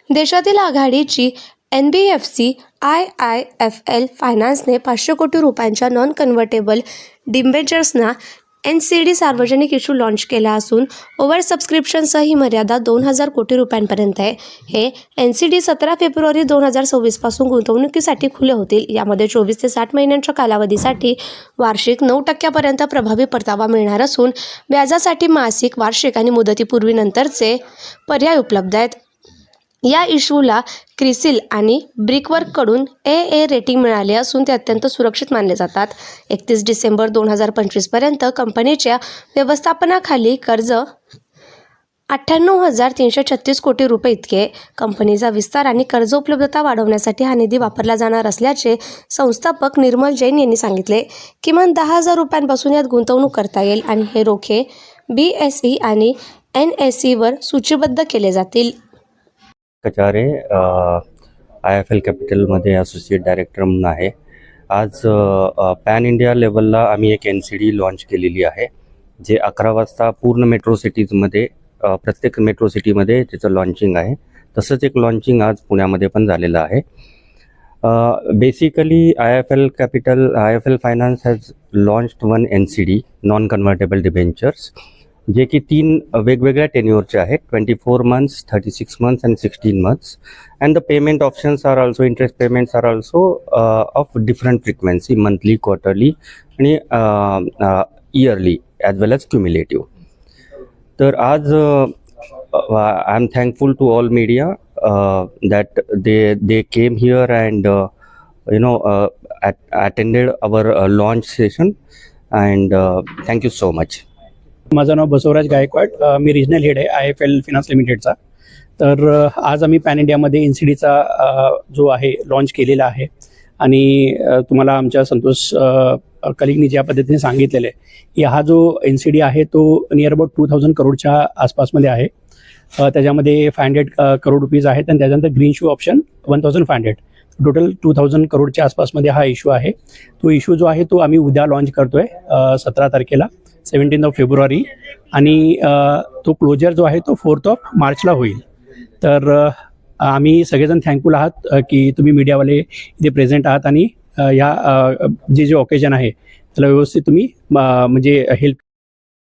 देशातील आघाडीची NBFC IIFL फायनान्सने 500 कोटी रुपयांच्या नॉन कन्व्हर्टेबल डिबेंचर्सना NCD सार्वजनिक इश्यू लॉन्च केला असून ओव्हर सबस्क्रिप्शनसह ही मर्यादा 2000 कोटी रुपयांपर्यंत आहे. हे NCD 17 फेब्रुवारी 2026 पासून गुंतवणुकीसाठी खुले होतील. यामध्ये 24 ते 60 महिन्यांच्या कालावधीसाठी वार्षिक 9% प्रभावी परतावा मिळणार असून व्याजासाठी मासिक, वार्षिक आणि मुदतीपूर्वीनंतरचे पर्याय उपलब्ध आहेत. या इश्यूला क्रिसिल आणि ब्रिकवर्ककडून AA रेटिंग मिळाले असून ते अत्यंत सुरक्षित मानले जातात. 31 डिसेंबर 2025 पर्यंत कंपनीच्या व्यवस्थापनाखाली कर्ज 98,336 कोटी रुपये इतके. कंपनीचा विस्तार आणि कर्ज उपलब्धता वाढवण्यासाठी हा निधी वापरला जाणार असल्याचे संस्थापक निर्मल जैन यांनी सांगितले. किमान 10,000 रुपयांपासून यात गुंतवणूक करता येईल आणि हे रोखे BSE आणि NSE वर सूचीबद्ध केले जातील. कचारे IIFL कॅपिटलमध्ये असोसिएट डायरेक्टर म्हणून आहे. आज पॅन इंडिया लेवलला आम्ही एक NCD लॉन्च केलेली आहे, जे 11 वाजता पूर्ण मेट्रो सिटीजमध्ये प्रत्येक मेट्रो सिटीमध्ये त्याचं लॉन्चिंग आहे. तसंच एक लॉन्चिंग आज पुण्यामध्ये पण झालेलं आहे. Basically IIFL finance has launched one NCD non convertible debentures, जे की 3 वेगवेगळ्या टेन्युअरचे आहेत, 24 months, 36 months and 16 months. And the payment options are also, interest payments are also of different frequency, monthly, quarterly आणि yearly as well as cumulative. तर आज I am thankful to all media that they came here and attended our launch session and thank you so much. माझं नाव बसवराज गायकवाड, मी regional head आहे IIFL finance लिमिटेडचा. तर आज आम्ही pan इंडियामध्ये NCDचा जो आहे लॉन्च केलेला आहे आणि तुम्हाला आमच्या संतोष कलिगनी ज्या पद्धतीने सांगितलेलं आहे की हा जो NCD आहे तो नियर अबाउट 2000 करोडच्या आसपासमध्ये आहे. त्याच्यामध्ये 500 करोड रुपीज आहेत आणि त्याच्यानंतर ग्रीन शू ऑप्शन 1500. टोटल 2000 करोडच्या आसपासमध्ये हा इश्यू आहे. तो इश्यू जो आहे तो आम्ही उद्या लॉन्च करतोय 17 तारखेला, 17 फेब्रुवारी, आणि तो क्लोजर जो आहे तो 4 मार्चला होईल. तर आम्ही सगळेजण थँकफुल आहात की तुम्ही मीडियावाले इथे प्रेझेंट आहात आणि या जे ऑकेजन आहे त्याला व्यवस्थित तुम्ही म्हणजे हेल्प